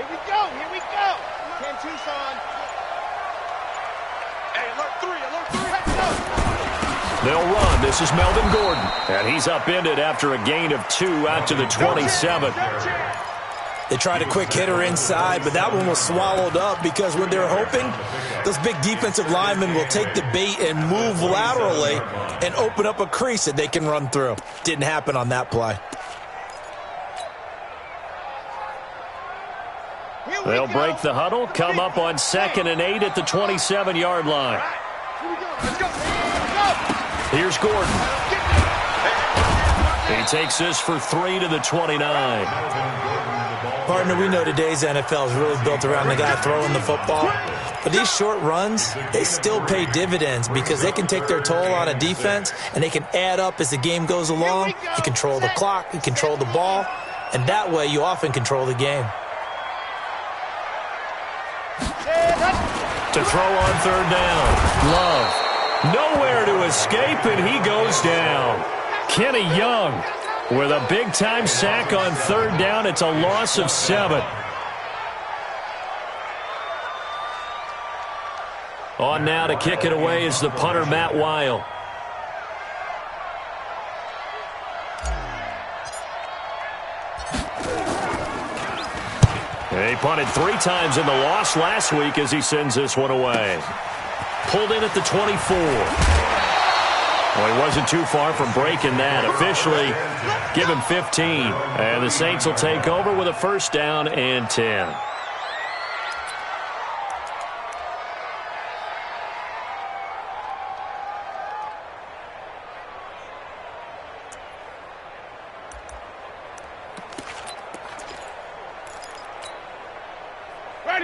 Here we go. Here we go. Ken Tucson. Hey, alert 3. Alert 3. Let's go. They'll run. This is Melvin Gordon. And he's upended after a gain of 2 out to the 27. They tried a quick hitter inside, but that one was swallowed up because what they're hoping, those big defensive linemen will take the bait and move laterally and open up a crease that they can run through. Didn't happen on that play. They'll break the huddle, come up on 2nd and 8 at the 27-yard line. Here's Gordon. He takes this for 3 to the 29. Partner, we know today's NFL is really built around the guy throwing the football. But these short runs, they still pay dividends because they can take their toll on a defense and they can add up as the game goes along. You control the clock, you control the ball, and that way you often control the game. To throw on 3rd down. Love. Nowhere to escape, and he goes down. Kenny Young with a big-time sack on 3rd down. It's a loss of 7. On now to kick it away is the punter, Matt Weil. He punted 3 times in the loss last week as he sends this one away. Pulled in at the 24. Well, he wasn't too far from breaking that. Officially, give him 15. And the Saints will take over with a 1st down and 10.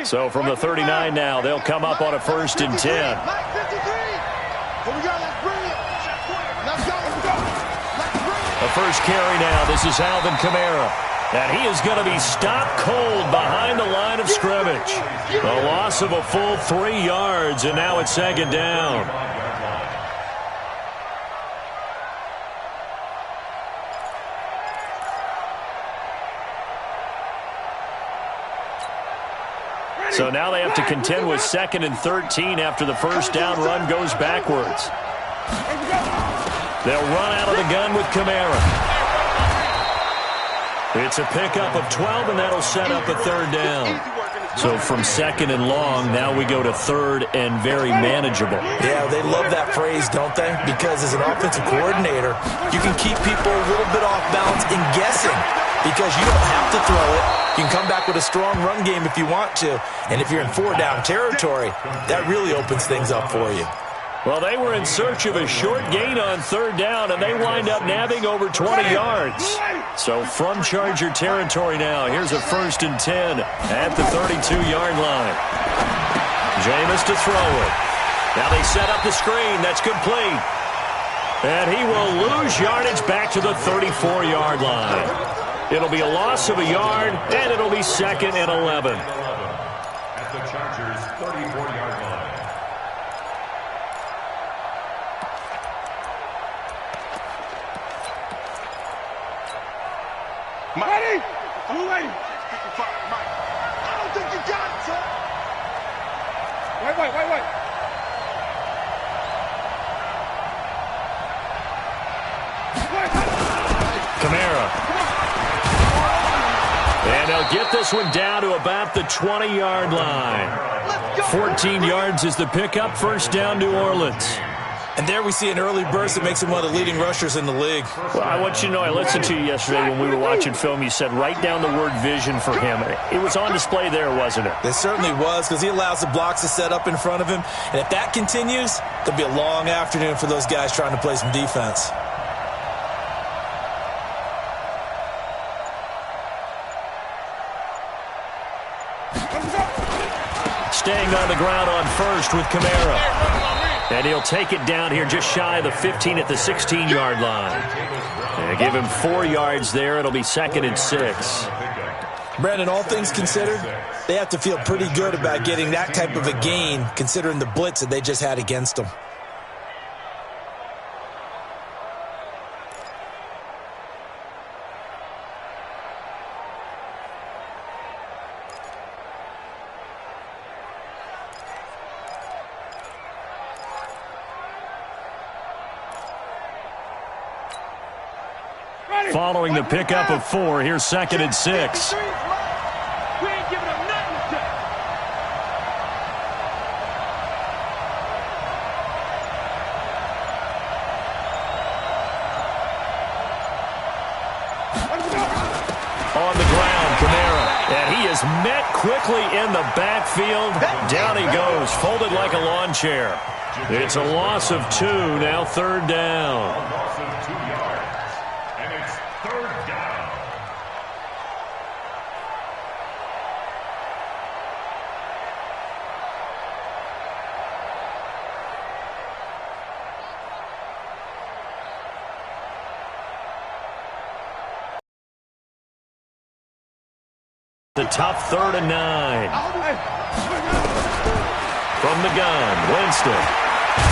So from the 39 now, they'll come up on a 1st and 10. The first carry now. This is Alvin Kamara. And he is going to be stopped cold behind the line of scrimmage. A loss of a full 3 yards, and now it's 2nd down. So now they have to contend with 2nd and 13 after the 1st down run goes backwards. They'll run out of the gun with Kamara. It's a pickup of 12, and that'll set up a 3rd down. So from 2nd and long, now we go to 3rd and very manageable. Yeah, they love that phrase, don't they? Because as an offensive coordinator, you can keep people a little bit off balance and guessing because you don't have to throw it. You can come back with a strong run game if you want to. And if you're in 4-down territory, that really opens things up for you. Well, they were in search of a short gain on 3rd down, and they wind up nabbing over 20 yards. So from Charger territory now, here's a 1st and 10 at the 32-yard line. Jameis to throw it. Now they set up the screen. That's complete. And he will lose yardage back to the 34-yard line. It'll be a loss of a yard, and it'll be 2nd and 11. At the Chargers' 34-yard line. Ready? I'm ready. I don't think you got it, sir. Wait. Kamara. And they'll get this one down to about the 20-yard line. 14 yards is the pickup. 1st down, New Orleans. And there we see an early burst that makes him one of the leading rushers in the league. Well, I want you to know, I listened to you yesterday when we were watching film. You said write down the word vision for him. It was on display there, wasn't it? It certainly was, because he allows the blocks to set up in front of him. And if that continues, there'll be a long afternoon for those guys trying to play some defense. Staying on the ground on 1st with Kamara. And he'll take it down here just shy of the 15 at the 16-yard line. And give him 4 yards there. It'll be 2nd and 6. Brandon, all things considered, they have to feel pretty good about getting that type of a gain considering the blitz that they just had against them. Following the pickup of 4, here's 2nd and 6. We ain't giving up nothing today. On the ground, Kamara. And he is met quickly in the backfield. Down he goes, folded like a lawn chair. It's a loss of 2, now 3rd down. A loss of 2 yards. And it's 3rd down. The tough 3rd and 9. From the gun, Winston.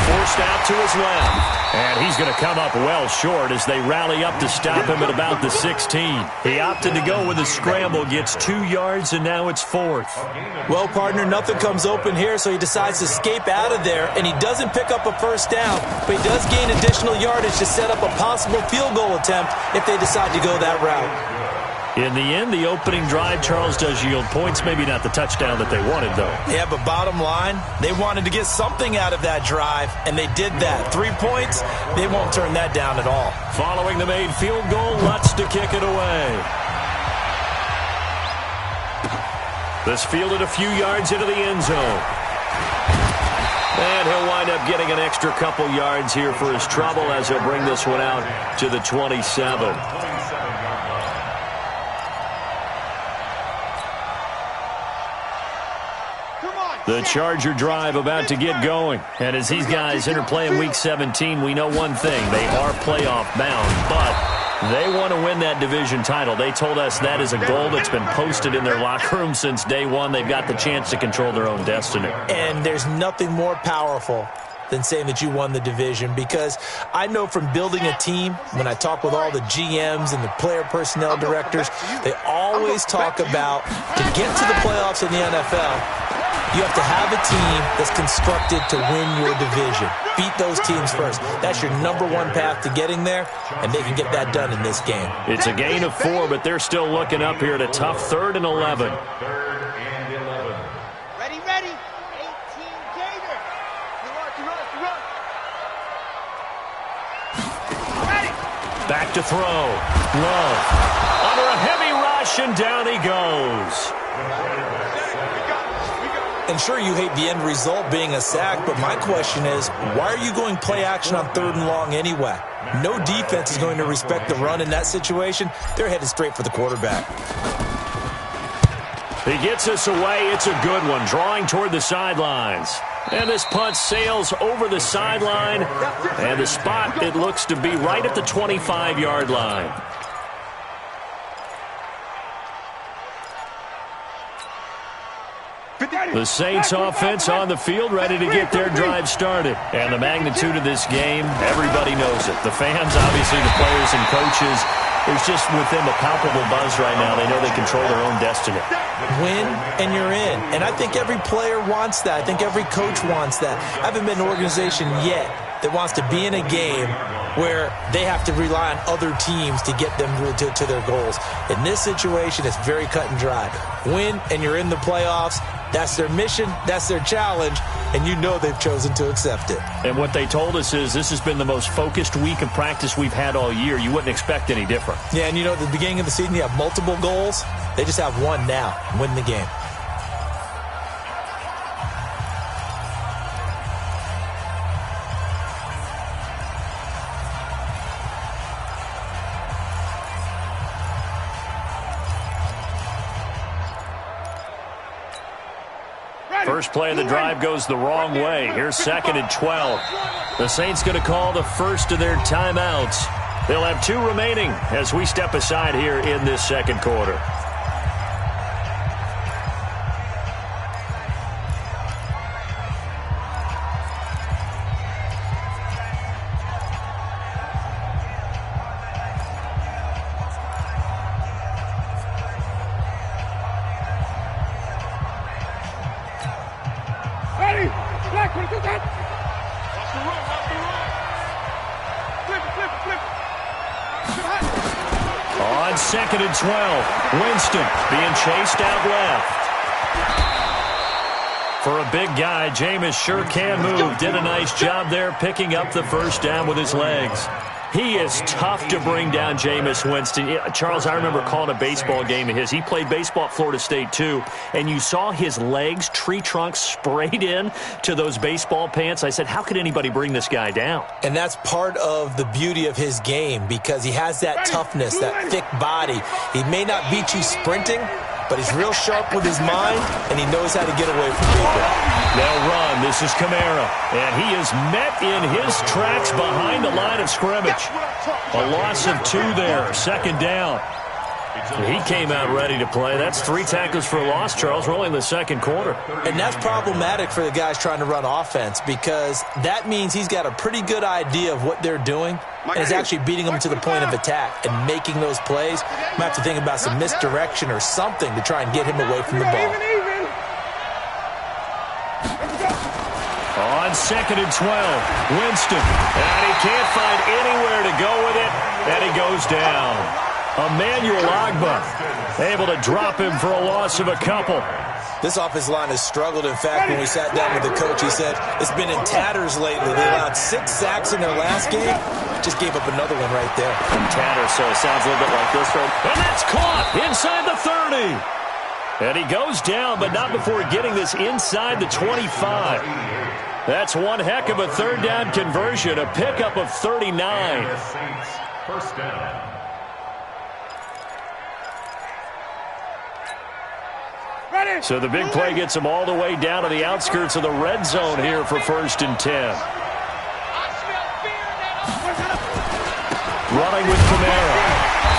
Forced out to his left. And he's going to come up well short as they rally up to stop him at about the 16. He opted to go with a scramble, gets 2 yards, and now it's 4th. Well, partner, nothing comes open here, so he decides to escape out of there, and he doesn't pick up a 1st down, but he does gain additional yardage to set up a possible field goal attempt if they decide to go that route. In the end, the opening drive, Charles, does yield points. Maybe not the touchdown that they wanted, though. Yeah, but bottom line, they wanted to get something out of that drive, and they did that. 3 points, they won't turn that down at all. Following the made field goal, Lutz to kick it away. This fielded a few yards into the end zone. And he'll wind up getting an extra couple yards here for his trouble as he'll bring this one out to the 27. The Charger drive about to get going. And as these guys interplay in Week 17, we know one thing. They are playoff bound, but they want to win that division title. They told us that is a goal that's been posted in their locker room since day one. They've got the chance to control their own destiny. And there's nothing more powerful than saying that you won the division, because I know from building a team, when I talk with all the GMs and the player personnel directors, they always talk about to get to the playoffs in the NFL, you have to have a team that's constructed to win your division. Beat those teams first. That's your #1 path to getting there, and they can get that done in this game. It's a gain of 4, but they're still looking up here at a tough 3rd and 11. 3rd and 11. Ready, ready. 18 Gator. Ready. Back to throw. Love. Under a heavy rush, and down he goes. And sure, you hate the end result being a sack, but my question is, why are you going play action on 3rd and long anyway? No defense is going to respect the run in that situation. They're headed straight for the quarterback. He gets us away. It's a good one, drawing toward the sidelines. And this punt sails over the sideline, and the spot, it looks to be right at the 25-yard line. The Saints offense on the field, ready to get their drive started. And the magnitude of this game, everybody knows it. The fans, obviously, the players and coaches. There's just with them a palpable buzz right now. They know they control their own destiny. Win, and you're in. And I think every player wants that. I think every coach wants that. I haven't been an organization yet that wants to be in a game where they have to rely on other teams to get them to their goals. In this situation, it's very cut and dry. Win, and you're in the playoffs. That's their mission, that's their challenge, and you know they've chosen to accept it. And what they told us is this has been the most focused week of practice we've had all year. You wouldn't expect any different. Yeah, and you know, at the beginning of the season, you have multiple goals. They just have one now, win the game. First play of the drive goes the wrong way. Here's 2nd and 12. The Saints going to call the first of their timeouts. They'll have 2 remaining as we step aside here in this second quarter. On 2nd and 12, Winston being chased out left. For a big guy, Jameis sure can move. Did a nice job there picking up the first down with his legs. He is tough to bring down, Jameis Winston. Charles, I remember calling a baseball game of his. He played baseball at Florida State, too, and you saw his legs, tree trunks sprayed in to those baseball pants. I said, how could anybody bring this guy down? And that's part of the beauty of his game because he has that toughness, that thick body. He may not beat you sprinting, but he's real sharp with his mind, and he knows how to get away from people. They'll run. This is Kamara, and he is met in his tracks behind the line of scrimmage. A loss of 2 there, 2nd down. He came out ready to play. That's 3 tackles for a loss, Charles. We're only in the 2nd quarter. And that's problematic for the guys trying to run offense because that means he's got a pretty good idea of what they're doing and is actually beating them to the point of attack and making those plays. Might have to think about some misdirection or something to try and get him away from the ball. On 2nd and 12, Winston. And he can't find anywhere to go with it, and he goes down. Emmanuel Ogbah able to drop him for a loss of a couple. This offensive line has struggled. In fact, when we sat down with the coach, he said it's been in tatters lately. They allowed 6 sacks in their last game. Just gave up another one right there. In tatters, so it sounds a little bit like this, right? And that's caught inside the 30. And he goes down, but not before getting this inside the 25. That's one heck of a 3rd down conversion, a pickup of 39. First down. So the big play gets him all the way down to the outskirts of the red zone here for 1st and 10. Running with Kamara.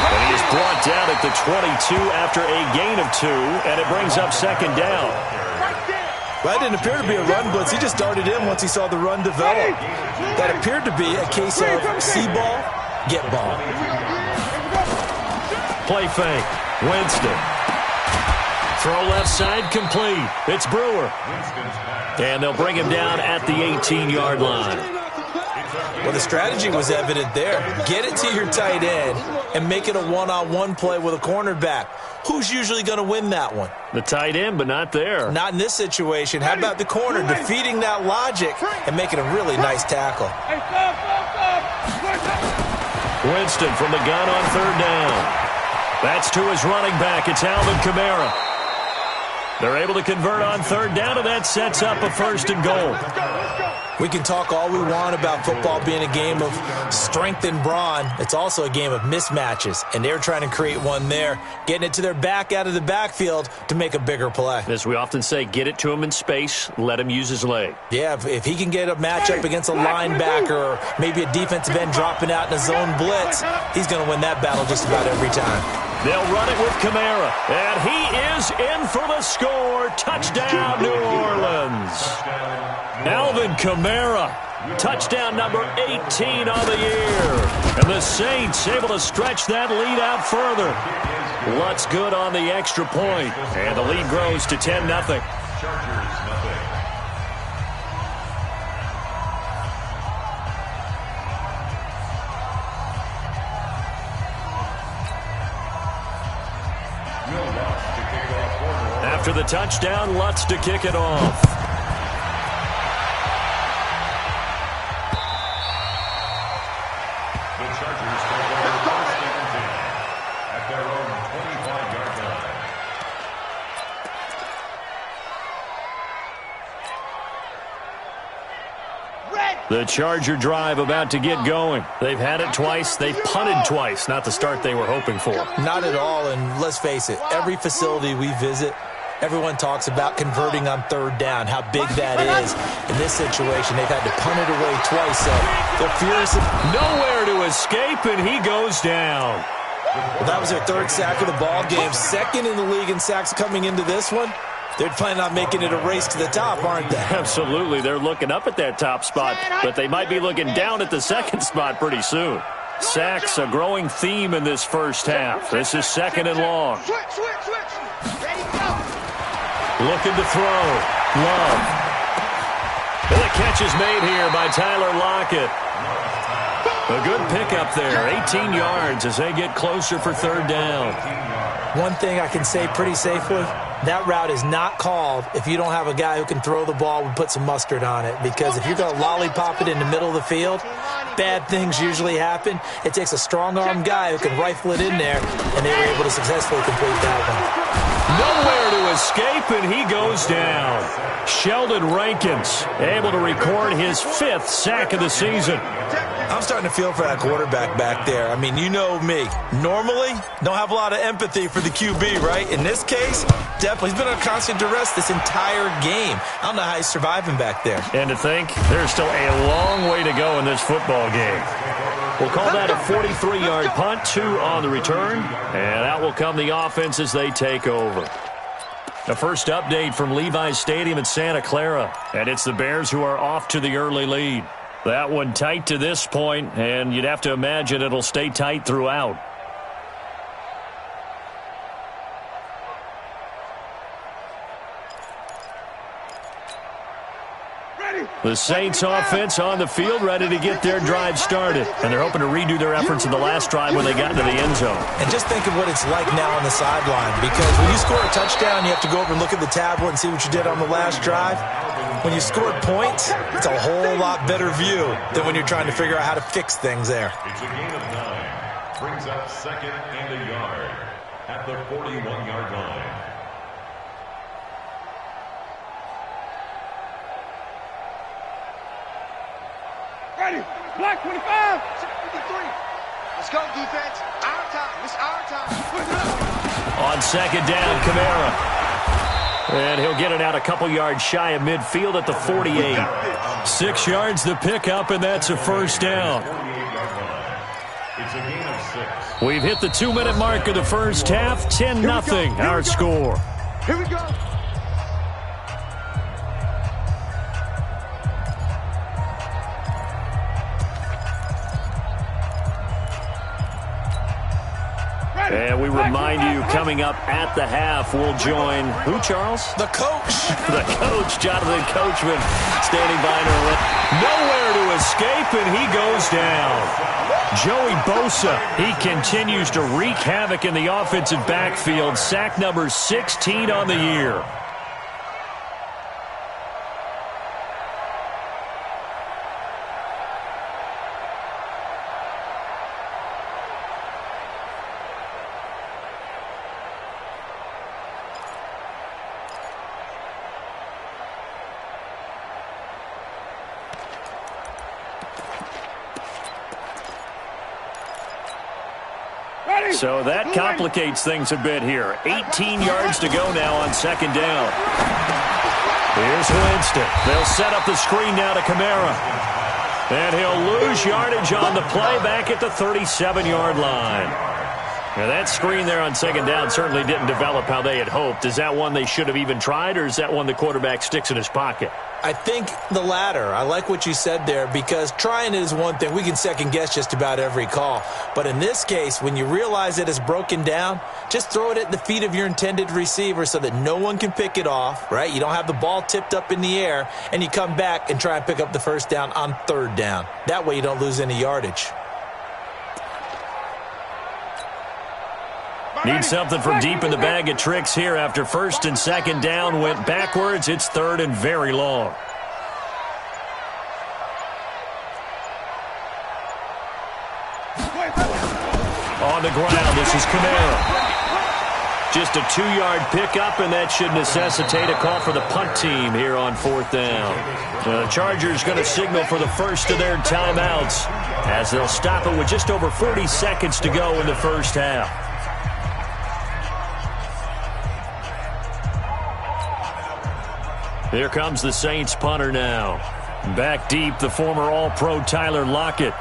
And he is brought down at the 22 after a gain of 2, and it brings up 2nd down. That didn't appear to be a run blitz. He just darted in once he saw the run develop. That appeared to be a case of see ball, get ball. Play fake. Winston. Throw left side complete. It's Brewer. And they'll bring him down at the 18-yard line. Well, the strategy was evident there. Get it to your tight end and make it a one-on-one play with a cornerback. Who's usually going to win that one? The tight end, but not there. Not in this situation. How about the corner defeating that logic and making a really nice tackle? Winston from the gun on 3rd down. That's to his running back. It's Alvin Kamara. They're able to convert on 3rd down, and that sets up a 1st and goal. We can talk all we want about football being a game of strength and brawn. It's also a game of mismatches, and they're trying to create one there, getting it to their back out of the backfield to make a bigger play. As we often say, get it to him in space, let him use his leg. Yeah, if he can get a matchup against a linebacker or maybe a defensive end dropping out in a zone blitz, he's going to win that battle just about every time. They'll run it with Kamara, and he is in for the score. Touchdown, New Orleans. Alvin Kamara, touchdown number 18 on the year. And the Saints able to stretch that lead out further. Lutz good on the extra point, and the lead grows to 10-0. Chargers, 0. After the touchdown, Lutz to kick it off. The Chargers take over 1st and 10 at their own 25-yard line. The Charger drive about to get going. They've had it twice. They've punted twice. Not the start they were hoping for. Not at all, and let's face it, every facility we visit, everyone talks about converting on 3rd down, how big that is. In this situation, they've had to punt it away twice, so they're furious. Nowhere to escape, and he goes down. Well, that was their 3rd sack of the ball game, 2nd in the league in sacks coming into this one. They're planning on making it a race to the top, aren't they? Absolutely. They're looking up at that top spot, but they might be looking down at the 2nd spot pretty soon. Sacks, a growing theme in this first half. This is 2nd and long. Looking to throw. Love. And the catch is made here by Tyler Lockett. A good pickup there, 18 yards as they get closer for third down. One thing I can say pretty safely, that route is not called if you don't have a guy who can throw the ball and put some mustard on it. Because if you're going to lollipop it in the middle of the field, bad things usually happen. It takes a strong-arm guy who can rifle it in there, and they were able to successfully complete that one. Nowhere to escape, and he goes down. Sheldon Rankins able to record his 5th sack of the season. I'm starting to feel for that quarterback back there. I mean, you know me. Normally, don't have a lot of empathy for the QB, right? In this case, definitely. He's been on constant duress this entire game. I don't know how he's surviving back there. And to think, there's still a long way to go in this football game. We'll call that a 43-yard punt, 2 on the return, and out will come the offense as they take over. The first update from Levi's Stadium in Santa Clara, and it's the Bears who are off to the early lead. That one tight to this point, and you'd have to imagine it'll stay tight throughout. The Saints offense on the field, ready to get their drive started. And they're hoping to redo their efforts in the last drive when they got into the end zone. And just think of what it's like now on the sideline. Because when you score a touchdown, you have to go over and look at the tablet and see what you did on the last drive. When you scored points, it's a whole lot better view than when you're trying to figure out how to fix things there. It's a gain of 9. Brings up 2nd and a yard at the 41-yard line. Ready. Black 25. 53. Let's go, defense. Our time. It's our time. On 2nd down, Kamara. And he'll get it out a couple yards shy of midfield at the 48. 6 yards the pickup, and that's a 1st down. It's a gain of 6. We've hit the 2-minute mark of the first half. 10-0 our score. Here we go. And we remind you, coming up at the half, we'll join who, Charles? The coach. The coach, Jonathan Coachman, standing by to nowhere to escape, and he goes down. Joey Bosa, he continues to wreak havoc in the offensive backfield. Sack number 16 on the year. So that complicates things a bit here. 18 yards to go now on 2nd down. Here's Winston. They'll set up the screen now to Kamara. And he'll lose yardage on the play back at the 37-yard line. Now that screen there on 2nd down certainly didn't develop how they had hoped. Is that one they should have even tried, or is that one the quarterback sticks in his pocket? I think the latter. I like what you said there, because trying it is one thing. We can second-guess just about every call. But in this case, when you realize it is broken down, just throw it at the feet of your intended receiver so that no one can pick it off, right? You don't have the ball tipped up in the air, and you come back and try and pick up the 1st down on 3rd down. That way you don't lose any yardage. Need something from deep in the bag of tricks here after 1st and 2nd down went backwards. It's 3rd and very long. On the ground, this is Kamara. Just a 2-yard pickup, and that should necessitate a call for the punt team here on 4th down. The Chargers going to signal for the first of their timeouts as they'll stop it with just over 40 seconds to go in the first half. Here comes the Saints punter now. Back deep, the former All-Pro Tyler Lockett.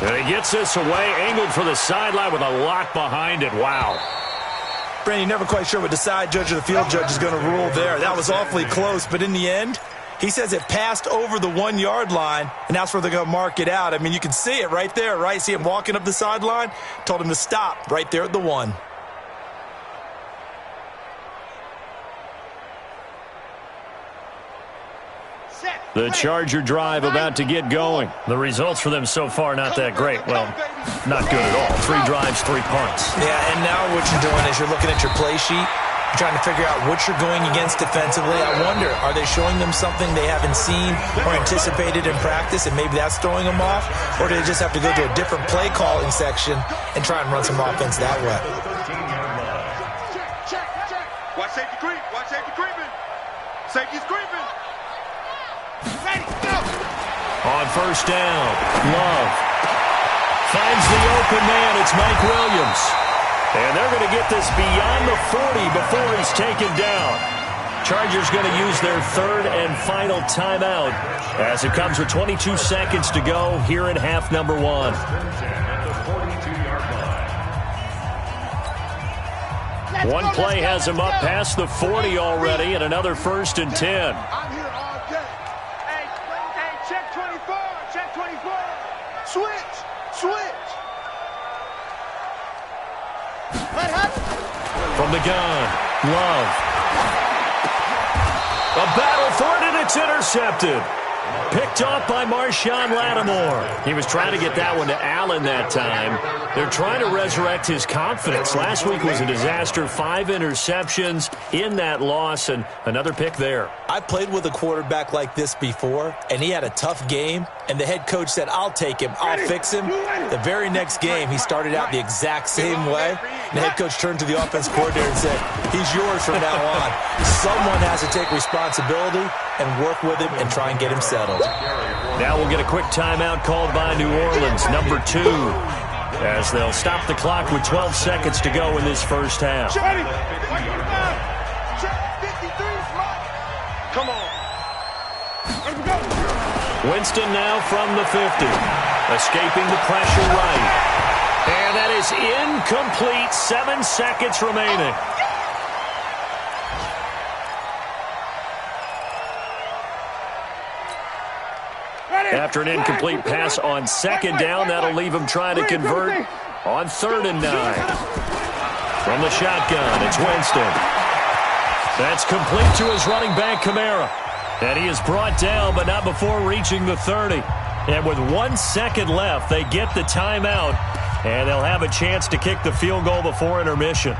And he gets this away, angled for the sideline with a lock behind it. Wow. Brandon, you're never quite sure what the side judge or the field judge is going to rule there. That was awfully close, but in the end, He says it passed over the 1-yard line, and that's where they're going to mark it out. I mean, you can see it right there, right? See him walking up the sideline? Told him to stop right there at the 1. The Charger drive about to get going. The results for them so far not that great. Well, not good at all. 3 drives, 3 punts. Yeah, and now what you're doing is you're looking at your play sheet. You're trying to figure out what you're going against defensively. I wonder, are they showing them something they haven't seen or anticipated in practice, and maybe that's throwing them off? Or do they just have to go to a different play calling section and try and run some offense that way? Watch safety creep. Watch safety creeping. Safety's creeping. Ready, go. On first down, Love finds the open man. It's Mike Williams. And they're going to get this beyond the 40 before he's taken down. Chargers going to use their 3rd and final timeout as it comes with 22 seconds to go here in half number 1. One play has him up past the 40 already, and another 1st and 10. I'm here all day. Hey, check 24. Check 24. Switch. From the gun, Love. A battle for it, and it's intercepted. Picked off by Marshawn Lattimore. He was trying to get that one to Allen that time. They're trying to resurrect his confidence. Last week was a disaster. 5 interceptions in that loss, and another pick there. I played with a quarterback like this before, and he had a tough game, and the head coach said, I'll take him, I'll fix him. The very next game, he started out the exact same way. And the head coach turned to the offense coordinator and said, he's yours from now on. Someone has to take responsibility and work with him and try and get him settled. Now we'll get a quick timeout called by New Orleans, number 2, as they'll stop the clock with 12 seconds to go in this first half. Come on. Winston now from the 50, escaping the pressure right. And that is incomplete. 7 seconds remaining. After an incomplete pass on 2nd down, that'll leave him trying to convert on 3rd and 9. From the shotgun, it's Winston. That's complete to his running back, Kamara. And he is brought down, but not before reaching the 30. And with 1 second left, they get the timeout, and they'll have a chance to kick the field goal before intermission.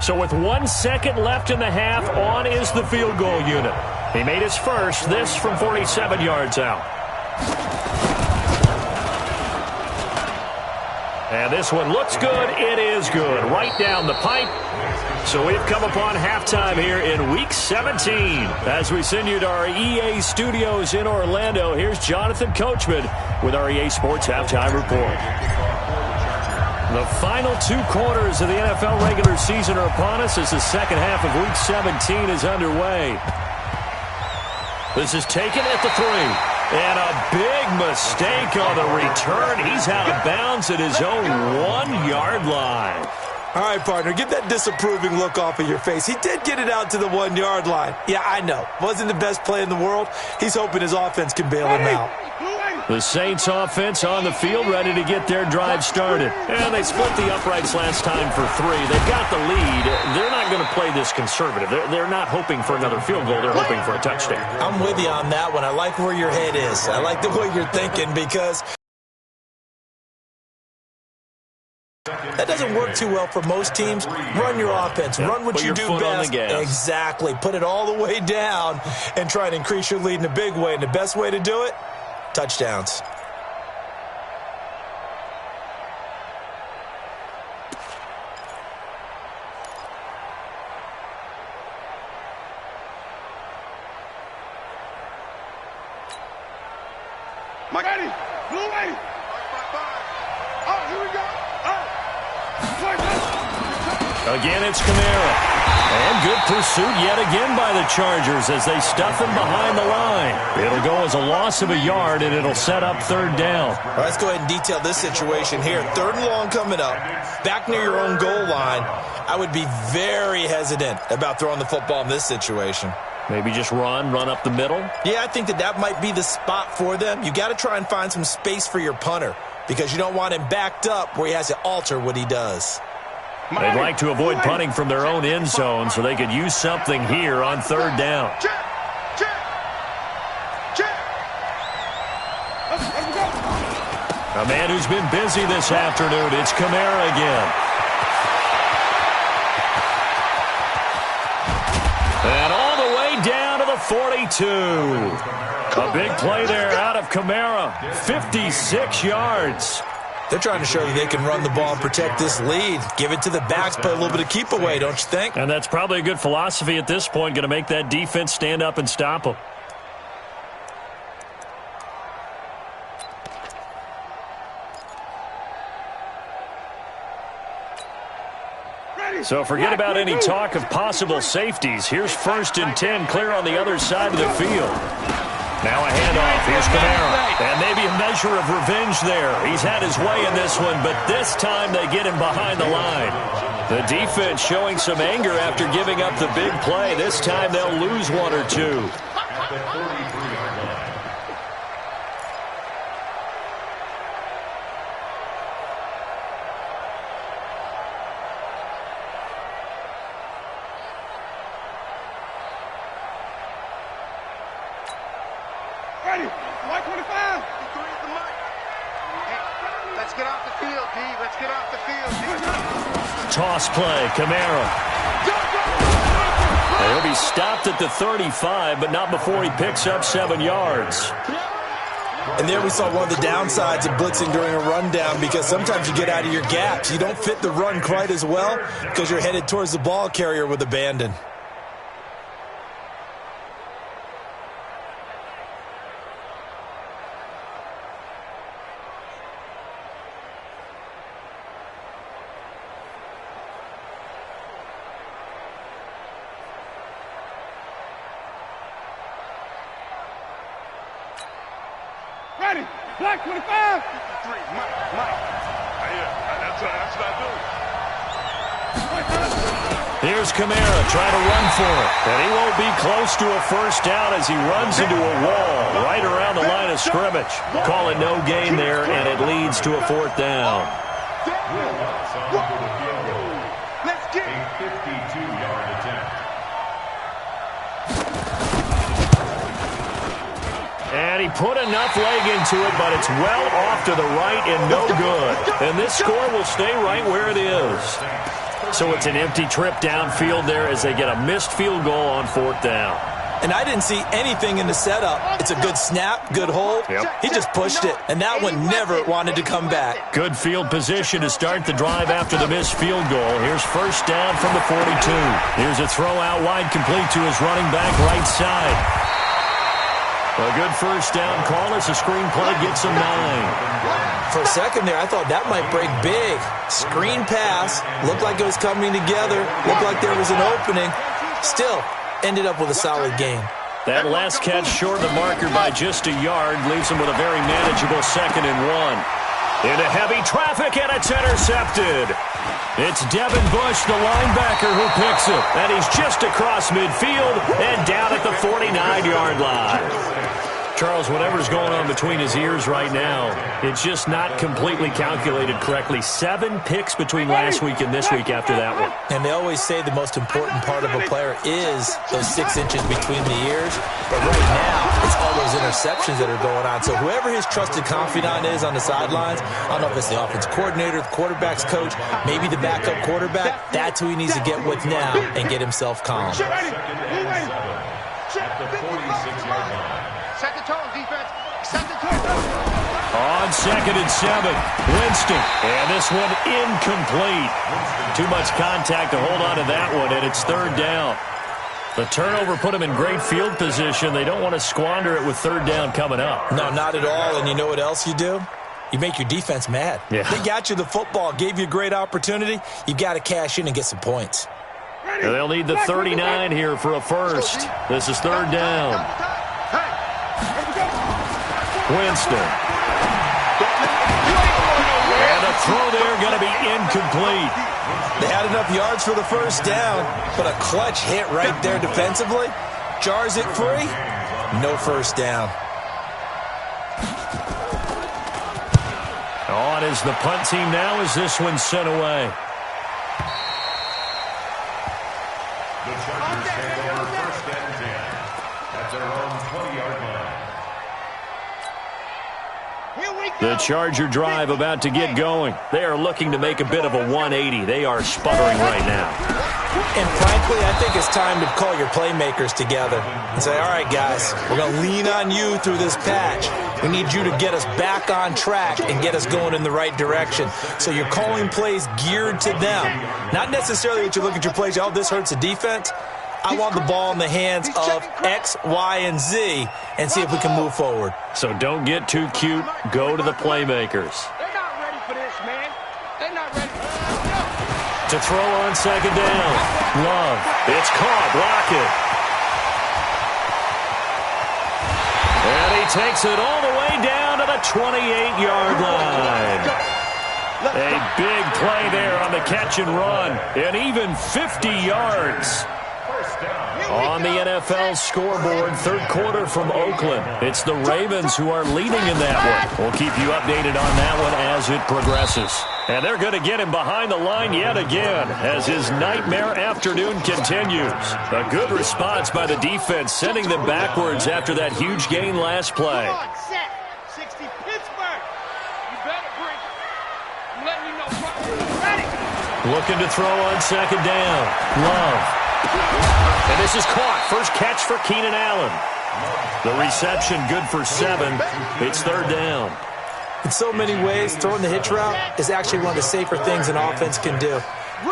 So with 1 second left in the half, on is the field goal unit. He made his first, this from 47 yards out. And this one looks good. It is good. Right down the pipe. So we've come upon halftime here in Week 17. As we send you to our EA studios in Orlando, here's Jonathan Coachman with our EA Sports Halftime Report. The final 2 quarters of the NFL regular season are upon us as the second half of Week 17 is underway. This is taken at the 3. And a big mistake on the return. He's out of bounds at his own 1-yard line. All right, partner, get that disapproving look off of your face. He did get it out to the 1-yard line. Yeah, I know. Wasn't the best play in the world. He's hoping his offense can bail him out. The Saints offense on the field, ready to get their drive started. And they split the uprights last time for 3. They've got the lead. They're not going to play this conservative. They're not hoping for another field goal. They're hoping for a touchdown. I'm with you on that one. I like where your head is. I like the way you're thinking because that doesn't work too well for most teams. Run your offense. Run what you do best. Exactly. Put it all the way down and try and increase your lead in a big way. And the best way to do it, touchdowns. Mike. Ready. Blue lady. Oh, here we go. Again, it's Kamara. And good pursuit yet again by the Chargers as they stuff him behind the line. It'll go as a loss of a yard, and it'll set up 3rd down. All right, let's go ahead and detail this situation here. 3rd and long coming up, back near your own goal line. I would be very hesitant about throwing the football in this situation. Maybe just run up the middle? Yeah, I think that might be the spot for them. You got to try and find some space for your punter because you don't want him backed up where he has to alter what he does. They'd like to avoid punting from their own end zone so they could use something here on third down. A man who's been busy this afternoon, it's Kamara again. And all the way down to the 42. A big play there out of Kamara. 56 yards. They're trying to show that they can run the ball and protect this lead. Give it to the backs, play a little bit of keep away, don't you think? And that's probably a good philosophy at this point, going to make that defense stand up and stop them. So forget about any talk of possible safeties. Here's 1st and 10, clear on the other side of the field. Now a handoff. Here's Kamara. And maybe a measure of revenge there. He's had his way in this one, but this time they get him behind the line. The defense showing some anger after giving up the big play. This time they'll lose one or two. At the 33-yard line. Ready. White 25. 3 at the mic. Hey, let's get off the field, D. Let's get off the field, D. Toss play, Kamara. He'll be stopped at the 35, but not before he picks up 7 yards. And there we saw one of the downsides of blitzing during a rundown because sometimes you get out of your gaps. You don't fit the run quite as well because you're headed towards the ball carrier with abandon. Ready. Black 25. 3. Mike. That's what I do. Here's Kamara trying to run for it. And he won't be close to a first down as he runs into a wall right around the line of scrimmage. Calling no gain there, and it leads to a 4th down. Let's get A 52-yard attempt. And he put enough leg into it, but it's well off to the right and no good. And this score will stay right where it is. So it's an empty trip downfield there as they get a missed field goal on 4th down. And I didn't see anything in the setup. It's a good snap, good hold. Yep. He just pushed it, and that one never wanted to come back. Good field position to start the drive after the missed field goal. Here's 1st down from the 42. Here's a throw out wide complete to his running back right side. A good 1st down call as the screen play gets him 9. For a second there, I thought that might break big. Screen pass, looked like it was coming together, looked like there was an opening. Still, ended up with a solid gain. That last catch short of the marker by just a yard leaves him with a very manageable 2nd and 1. Into heavy traffic, and it's intercepted. It's Devin Bush, the linebacker, who picks it. And he's just across midfield and down at the 49-yard line. Charles, whatever's going on between his ears right now, it's just not completely calculated correctly. 7 picks between last week and this week after that one. And they always say the most important part of a player is those 6 inches between the ears. But right now, it's all those interceptions that are going on. So whoever his trusted confidant is on the sidelines, I don't know if it's the offense coordinator, the quarterback's coach, maybe the backup quarterback, that's who he needs to get with now and get himself calm. At the 46-yard line. Set the tone, defense. Set the tone. On 2nd and 7, Winston. And this one incomplete. Too much contact to hold on to that one, and it's 3rd down. The turnover put them in great field position. They don't want to squander it with 3rd down coming up. No, not at all. And you know what else you do? You make your defense mad. Yeah. They got you the football, gave you a great opportunity. You got to cash in and get some points. They'll need the 39 here for a first. This is 3rd down. Winston. And a throw there going to be incomplete. They had enough yards for the 1st down, but a clutch hit right there defensively. jars it free, no first down. On is the punt team now as this one's sent away. The Chargers take over first and 10 at their own 20-yard line. The Charger drive about to get going. They are looking to make a bit of a 180. They are sputtering right now. And frankly, I think it's time to call your playmakers together and say, all right, guys, we're going to lean on you through this patch. We need you to get us back on track and get us going in the right direction. So you're calling plays geared to them. Not necessarily that you look at your plays, oh, this hurts the defense. I want the ball in the hands of X, Y, and Z and see if we can move forward. So don't get too cute. Go to the playmakers. They're not ready for this, man. They're not ready. To throw on second down. Love. It's caught. Lockett. And he takes it all the way down to the 28-yard line. A big play there on the catch and run. And even 50 yards. On the NFL scoreboard, third quarter from Oakland. It's the Ravens who are leading in that one. We'll keep you updated on that one as it progresses. And they're going to get him behind the line yet again as his nightmare afternoon continues. A good response by the defense, sending them backwards after that huge gain last play. 60 Pittsburgh. You better bring it. I'm letting you know. Ready. Looking to throw on second down. Love. And this is caught. First catch for Keenan Allen. The reception good for 7. It's third down. In so many ways, throwing the hitch route is actually one of the safer things an offense can do.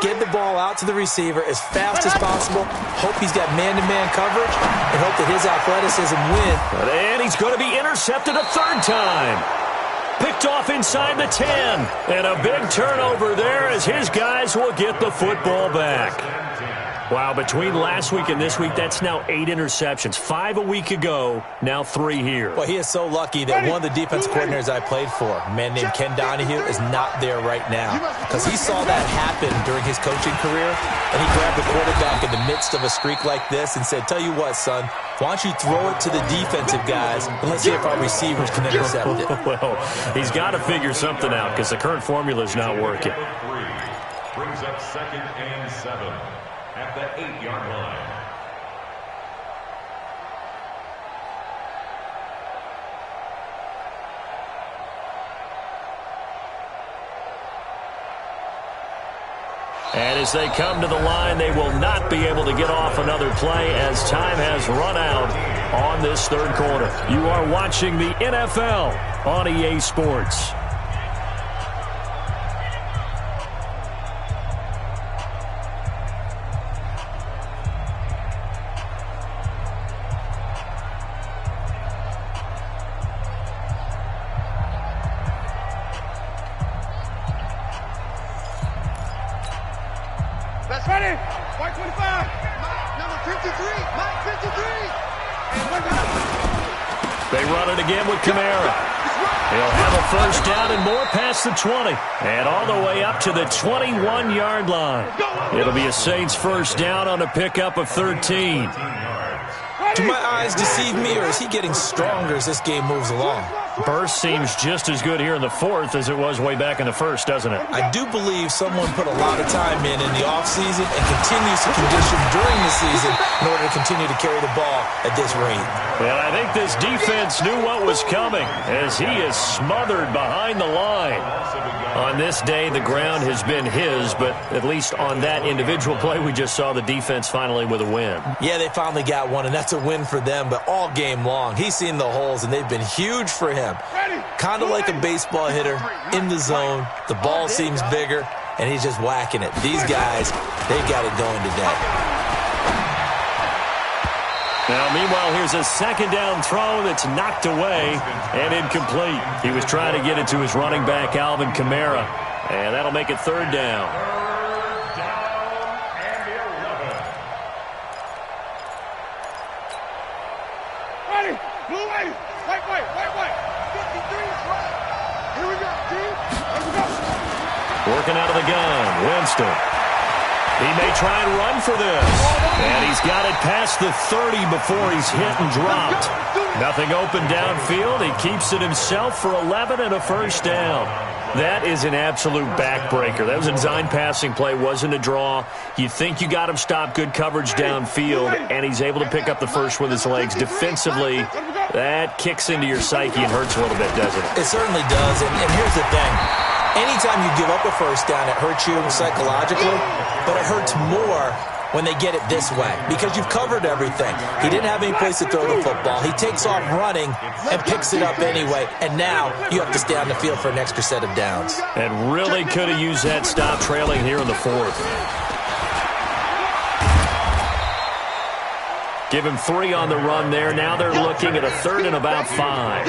Get the ball out to the receiver as fast as possible, hope he's got man-to-man coverage, and hope that his athleticism wins. And he's going to be intercepted a third time. Picked off inside the 10. And a big turnover there as his guys will get the football back. Wow, between last week and this week, that's now 8 interceptions. 5 a week ago, now 3 here. Well, he is so lucky that one of the defense coordinators I played for, a man named Ken Donahue, is not there right now. Because he saw that happen during his coaching career, and he grabbed the quarterback in the midst of a streak like this and said, tell you what, son, why don't you throw it to the defensive guys, and let's see if our receivers can intercept it. Well, he's got to figure something out because the current formula is not working. Brings up second and 7. At the 8-yard line. And as they come to the line, they will not be able to get off another play as time has run out on this third quarter. You are watching the NFL on EA Sports. That's ready. White 25. Number 53. Mike 53. They run it again with Kamara. He'll have a first down and more past the 20. And all the way up to the 21-yard line. It'll be a Saints first down on a pickup of 13. Do my eyes deceive me, or is he getting stronger as this game moves along? Burst seems just as good here in the fourth as it was way back in the first, doesn't it? I do believe someone put a lot of time in the offseason and continues to condition during the season in order to continue to carry the ball at this rate. Well, I think this defense knew what was coming as he is smothered behind the line. On this day, the ground has been his, but at least on that individual play, we just saw the defense finally with a win. Yeah, they finally got one, and that's a win for them, but all game long, he's seen the holes, and they've been huge for him. Kind of like a baseball hitter in the zone. The ball seems bigger, and he's just whacking it. These guys, they got it going today. Now, meanwhile, here's a second down throw that's knocked away and incomplete. He was trying to get it to his running back, Alvin Kamara, and that'll make it third down. Ready. Blue wave. White. 53 is right. Here we go, team. Here we go. Working out of the gun, Winston. He may try and run for this. And he's got it past the 30 before he's hit and dropped. Nothing open downfield. He keeps it himself for 11 and a first down. That is an absolute backbreaker. That was a design passing play, wasn't a draw. You think you got him stopped, good coverage downfield, and he's able to pick up the first with his legs. Defensively, that kicks into your psyche and hurts a little bit, doesn't it? It certainly does, and here's the thing. Anytime you give up a first down, it hurts you psychologically, but it hurts more when they get it this way because you've covered everything. He didn't have any place to throw the football. He takes off running and picks it up anyway, and now you have to stay on the field for an extra set of downs. And really could have used that stop trailing here in the fourth. Give him 3 on the run there. Now they're looking at a 3rd and about 5.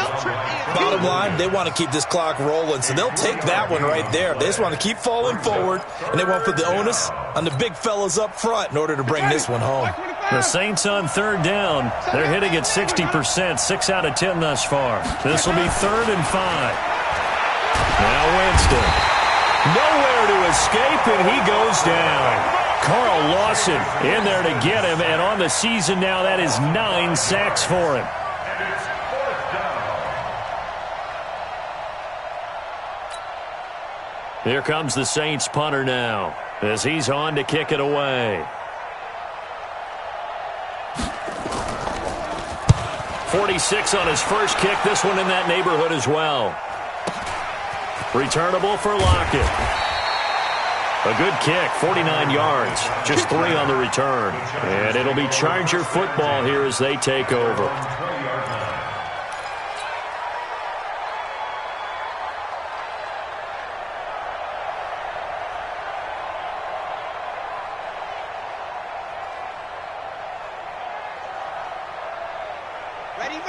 Bottom line, they want to keep this clock rolling, so they'll take that one right there. They just want to keep falling forward, and they want to put the onus on the big fellas up front in order to bring this one home. The Saints on 3rd down. They're hitting at 60%, 6 out of 10 thus far. This will be 3rd and 5. Now Winston. Nowhere to escape, and he goes down. Carl Lawson in there to get him, and on the season now, that is 9 sacks for him. Here comes the Saints punter now, as he's on to kick it away. 46 on his first kick, this one in that neighborhood as well. Returnable for Lockett. A good kick, 49 yards, just 3 on the return. And it'll be Charger football here as they take over.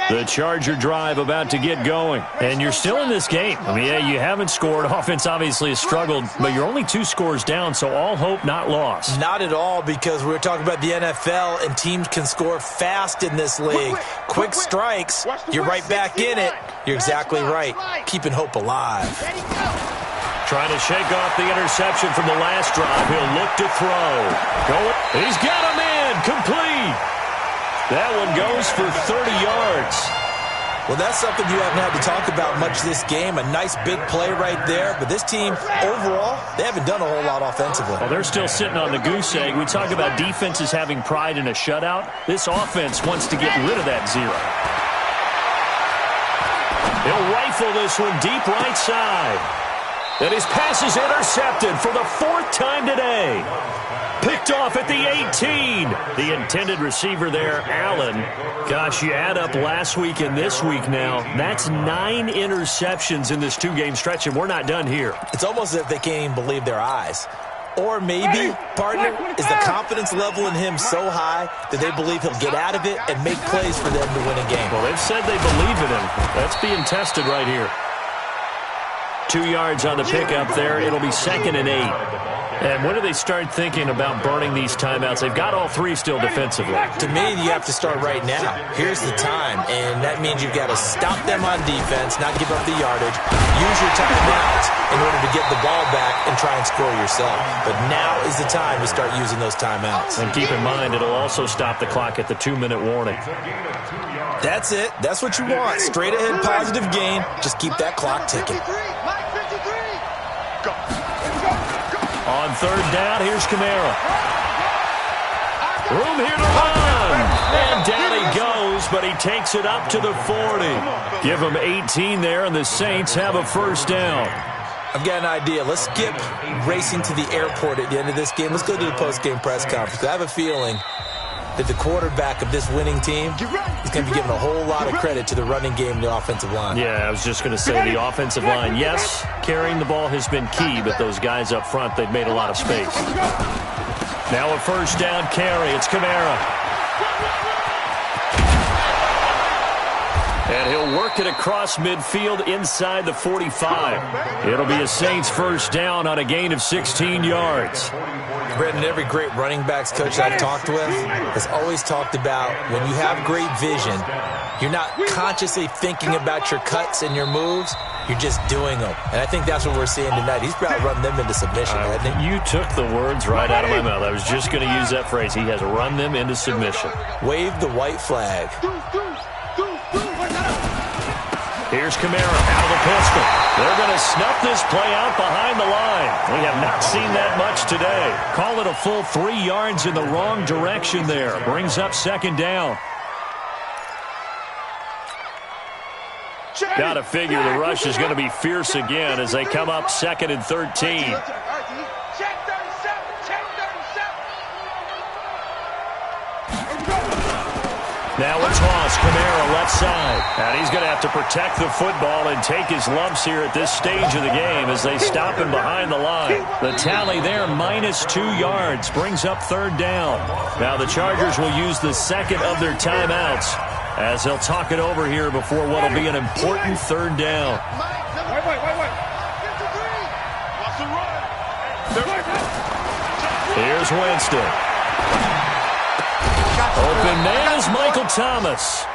The Charger drive about to get going. And you're still in this game. I mean, yeah, you haven't scored. Offense obviously has struggled, but you're only 2 scores down, so all hope not lost. Not at all, because we're talking about the NFL, and teams can score fast in this league. Quick strikes, you're right back in it. You're exactly right. Keeping hope alive. Trying to shake off the interception from the last drive. He'll look to throw. He's got him in. Complete. That one goes for 30 yards. Well, that's something you haven't had to talk about much this game. A nice big play right there. But this team, overall, they haven't done a whole lot offensively. Well, they're still sitting on the goose egg. We talk about defenses having pride in a shutout. This offense wants to get rid of that 0. He'll rifle this one deep right side. And his pass is intercepted for the 4th time today. Picked off at the 18. The intended receiver there, Allen. Gosh, you add up last week and this week now. That's 9 interceptions in this 2-game stretch, and we're not done here. It's almost as if they can't even believe their eyes. Or maybe, partner, is the confidence level in him so high that they believe he'll get out of it and make plays for them to win a game. Well, they've said they believe in him. That's being tested right here. 2 yards on the pickup there. It'll be 2nd and 8. And when do they start thinking about burning these timeouts? They've got all 3 still defensively. To me, you have to start right now. Here's the time, and that means you've got to stop them on defense, not give up the yardage, use your timeouts in order to get the ball back and try and score yourself. But now is the time to start using those timeouts. And keep in mind, it'll also stop the clock at the 2-minute warning. That's it. That's what you want. Straight ahead positive gain. Just keep that clock ticking. On 3rd down, here's Kamara. Room here to run. And down he goes, but he takes it up to the 40. Give him 18 there, and the Saints have a first down. I've got an idea. Let's skip racing to the airport at the end of this game. Let's go to the post-game press conference. I have a feeling that the quarterback of this winning team is going to be given a whole lot of credit to the running game and the offensive line. Yeah, I was just going to say the offensive line. Yes, carrying the ball has been key, but those guys up front, they've made a lot of space. Now a first down carry. It's Kamara. And he'll work it across midfield inside the 45. It'll be a Saints first down on a gain of 16 yards. Brandon, every great running backs coach I've talked with has always talked about when you have great vision, you're not consciously thinking about your cuts and your moves. You're just doing them. And I think that's what we're seeing tonight. He's about run them into submission, hasn't he? You took the words right out of my mouth. I was just going to use that phrase. He has run them into submission. Wave the white flag. Here's Kamara out of the pistol. They're going to snuff this play out behind the line. We have not seen that much today. Call it a full 3 yards in the wrong direction there. Brings up second down. Got to figure the rush is going to be fierce again as they come up 2nd and 13. Now a toss, Kamara left side. And he's going to have to protect the football and take his lumps here at this stage of the game as they stop him behind the line. The tally there, -2 yards, brings up 3rd down. Now the Chargers will use the second of their timeouts as they'll talk it over here before what will be an important 3rd down. Here's Winston. Open man is Michael Thomas.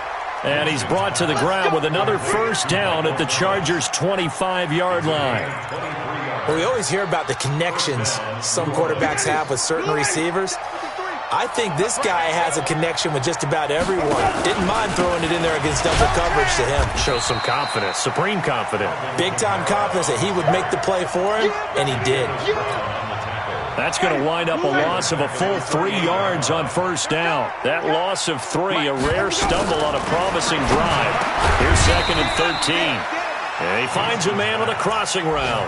And he's brought to the ground with another 1st down at the Chargers' 25-yard line. Well, we always hear about the connections some quarterbacks have with certain receivers. I think this guy has a connection with just about everyone. Didn't mind throwing it in there against double coverage to him. Shows some confidence, supreme confidence. Big-time confidence that he would make the play for him, and he did. That's going to wind up a loss of a full 3 yards on 1st down. That loss of 3, a rare stumble on a promising drive. Here's 2nd and 13. And he finds a man on a crossing route.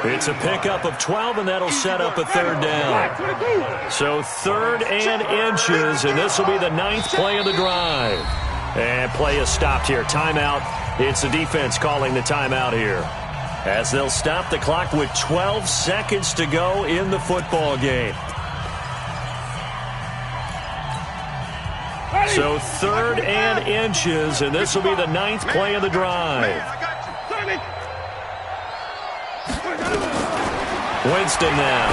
It's a pickup of 12, and that'll set up a 3rd down. So 3rd and inches, and this will be the 9th play of the drive. And play is stopped here. Timeout. It's the defense calling the timeout here, as they'll stop the clock with 12 seconds to go in the football game. So 3rd and inches, and this will be the 9th play of the drive. Winston now.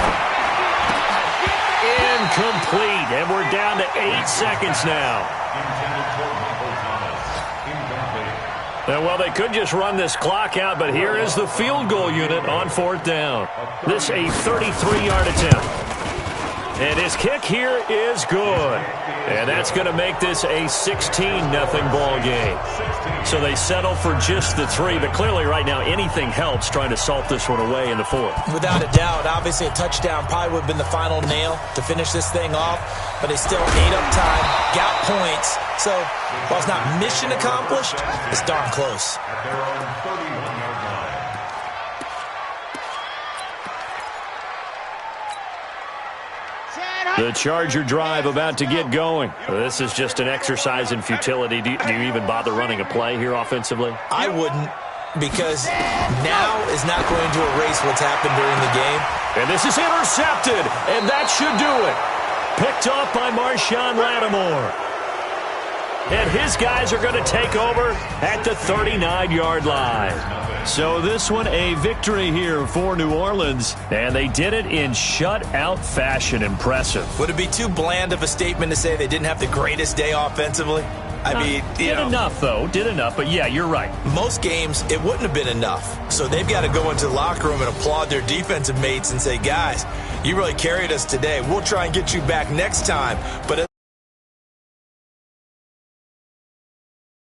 Incomplete, and we're down to 8 seconds now. Well, they could just run this clock out, but here is the field goal unit on 4th down. This a 33-yard attempt. And his kick here is good. And that's going to make this a 16-0 ball game. So they settle for just the 3, but clearly right now anything helps trying to salt this one away in the 4th. Without a doubt, obviously a touchdown probably would have been the final nail to finish this thing off, but they still ate up time, got points. So while it's not mission accomplished, it's darn close. The Charger drive about to get going. This is just an exercise in futility. Do you even bother running a play here offensively? I wouldn't, because now is not going to erase what's happened during the game. And this is intercepted, and that should do it. Picked off by Marshawn Lattimore. And his guys are going to take over at the 39-yard line. So this one a victory here for New Orleans, and they did it in shutout fashion. Impressive. Would it be too bland of a statement to say they didn't have the greatest day offensively? I mean, did enough, though. Did enough, but yeah, you're right. Most games, it wouldn't have been enough. So they've got to go into the locker room and applaud their defensive mates and say, guys, you really carried us today. We'll try and get you back next time. But